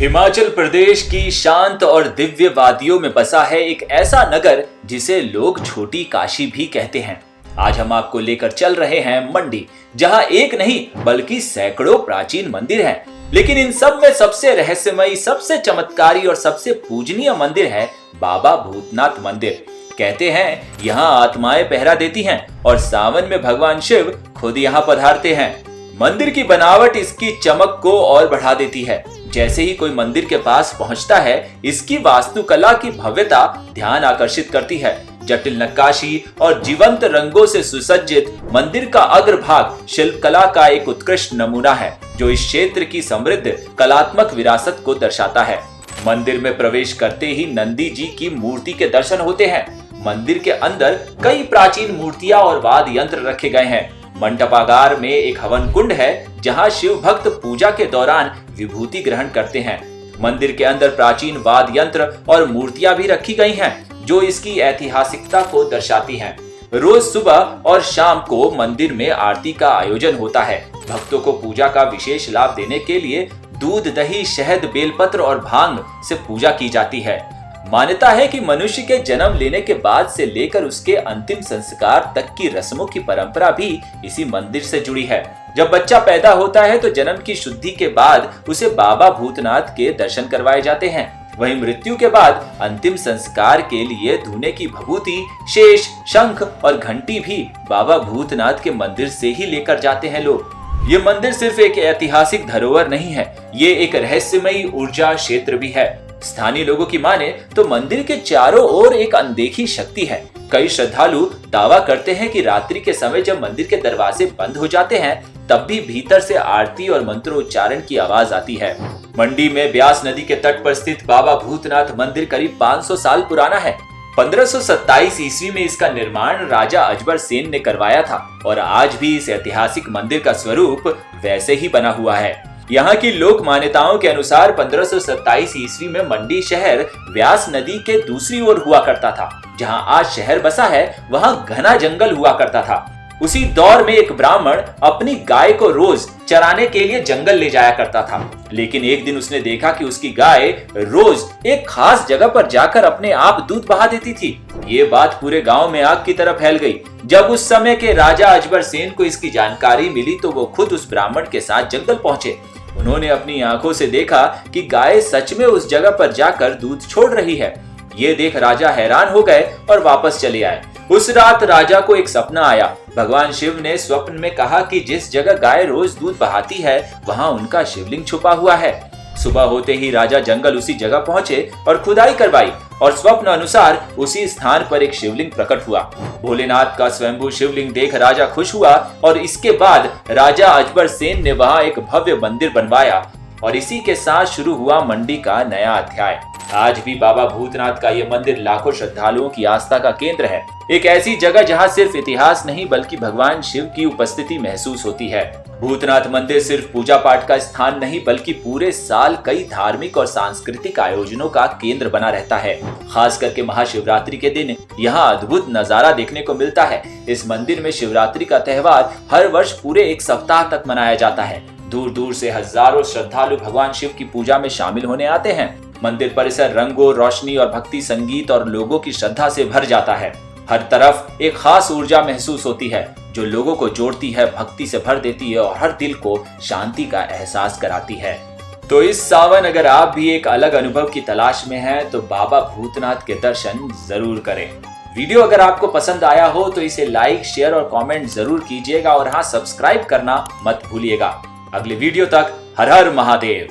हिमाचल प्रदेश की शांत और दिव्य वादियों में बसा है एक ऐसा नगर जिसे लोग छोटी काशी भी कहते हैं। आज हम आपको लेकर चल रहे हैं मंडी, जहां एक नहीं बल्कि सैकड़ों प्राचीन मंदिर हैं। लेकिन इन सब में सबसे रहस्यमयी, सबसे चमत्कारी और सबसे पूजनीय मंदिर है बाबा भूतनाथ मंदिर। कहते हैं यहाँ आत्माएं पहरा देती हैं और सावन में भगवान शिव खुद यहाँ पधारते हैं। मंदिर की बनावट इसकी चमक को और बढ़ा देती है। जैसे ही कोई मंदिर के पास पहुंचता है, इसकी वास्तुकला की भव्यता ध्यान आकर्षित करती है। जटिल नक्काशी और जीवंत रंगों से सुसज्जित मंदिर का अग्रभाग शिल्पकला का एक उत्कृष्ट नमूना है, जो इस क्षेत्र की समृद्ध कलात्मक विरासत को दर्शाता है। मंदिर में प्रवेश करते ही नंदी जी की मूर्ति के दर्शन होते हैं। मंदिर के अंदर कई प्राचीन मूर्तियां और वाद्य यंत्र रखे गए हैं। मंडपागार में एक हवन कुंड है, जहां शिव भक्त पूजा के दौरान विभूति ग्रहण करते हैं। मंदिर के अंदर प्राचीन वाद्य यंत्र और मूर्तियां भी रखी गई हैं, जो इसकी ऐतिहासिकता को दर्शाती हैं। रोज सुबह और शाम को मंदिर में आरती का आयोजन होता है। भक्तों को पूजा का विशेष लाभ देने के लिए दूध, दही, शहद, बेलपत्र और भांग से पूजा की जाती है। मान्यता है कि मनुष्य के जन्म लेने के बाद से लेकर उसके अंतिम संस्कार तक की रस्मों की परंपरा भी इसी मंदिर से जुड़ी है। जब बच्चा पैदा होता है तो जन्म की शुद्धि के बाद उसे बाबा भूतनाथ के दर्शन करवाए जाते हैं। वहीं मृत्यु के बाद अंतिम संस्कार के लिए धूने की भभूति, शेष, शंख और घंटी भी बाबा भूतनाथ के मंदिर से ही लेकर जाते हैं लोग। ये मंदिर सिर्फ एक ऐतिहासिक धरोहर नहीं है, ये एक रहस्यमयी ऊर्जा क्षेत्र भी है। स्थानीय लोगों की माने तो मंदिर के चारों ओर एक अनदेखी शक्ति है। कई श्रद्धालु दावा करते हैं कि रात्रि के समय जब मंदिर के दरवाजे बंद हो जाते हैं, तब भी भीतर से आरती और मंत्रोच्चारण की आवाज आती है। मंडी में ब्यास नदी के तट पर स्थित बाबा भूतनाथ मंदिर करीब 500 साल पुराना है। 1527 ईस्वी में इसका निर्माण राजा अजबर सेन ने करवाया था और आज भी इस ऐतिहासिक मंदिर का स्वरूप वैसे ही बना हुआ है। यहाँ की लोक मान्यताओं के अनुसार 1527 ईस्वी में मंडी शहर व्यास नदी के दूसरी ओर हुआ करता था। जहाँ आज शहर बसा है, वहाँ घना जंगल हुआ करता था। उसी दौर में एक ब्राह्मण अपनी गाय को रोज चराने के लिए जंगल ले जाया करता था। लेकिन एक दिन उसने देखा कि उसकी गाय रोज एक खास जगह पर जाकर अपने आप दूध बहा देती थी। ये बात पूरे गांव में आग की तरह फैल गई। जब उस समय के राजा अजबर सेन को इसकी जानकारी मिली तो वो खुद उस ब्राह्मण के साथ जंगल पहुंचे। उन्होंने अपनी आंखों से देखा कि गाय सच में उस जगह पर जाकर दूध छोड़ रही है। ये देख राजा हैरान हो गए और वापस चले आए। उस रात राजा को एक सपना आया। भगवान शिव ने स्वप्न में कहा कि जिस जगह गाय रोज दूध बहाती है, वहां उनका शिवलिंग छुपा हुआ है। सुबह होते ही राजा जंगल उसी जगह पहुंचे और खुदाई करवाई और स्वप्न अनुसार उसी स्थान पर एक शिवलिंग प्रकट हुआ। भोलेनाथ का स्वयंभू शिवलिंग देख राजा खुश हुआ और इसके बाद राजा अजबर सेन ने वहां एक भव्य मंदिर बनवाया और इसी के साथ शुरू हुआ मंडी का नया अध्याय। आज भी बाबा भूतनाथ का ये मंदिर लाखों श्रद्धालुओं की आस्था का केंद्र है। एक ऐसी जगह जहां सिर्फ इतिहास नहीं बल्कि भगवान शिव की उपस्थिति महसूस होती है। भूतनाथ मंदिर सिर्फ पूजा पाठ का स्थान नहीं बल्कि पूरे साल कई धार्मिक और सांस्कृतिक आयोजनों का केंद्र बना रहता है। खास करके महाशिवरात्रि के दिन यहाँ अद्भुत नजारा देखने को मिलता है। इस मंदिर में शिवरात्रि का त्योहार हर वर्ष पूरे एक सप्ताह तक मनाया जाता है। दूर दूर से हजारों श्रद्धालु भगवान शिव की पूजा में शामिल होने आते हैं। मंदिर परिसर रंगों, रोशनी और भक्ति संगीत और लोगों की श्रद्धा से भर जाता है। हर तरफ एक खास ऊर्जा महसूस होती है, जो लोगों को जोड़ती है, भक्ति से भर देती है और हर दिल को शांति का एहसास कराती है। तो इस सावन अगर आप भी एक अलग अनुभव की तलाश में हैं, तो बाबा भूतनाथ के दर्शन जरूर करें। वीडियो अगर आपको पसंद आया हो तो इसे लाइक, शेयर और कमेंट जरूर कीजिएगा और हाँ, सब्सक्राइब करना मत भूलिएगा। अगले वीडियो तक हर हर महादेव।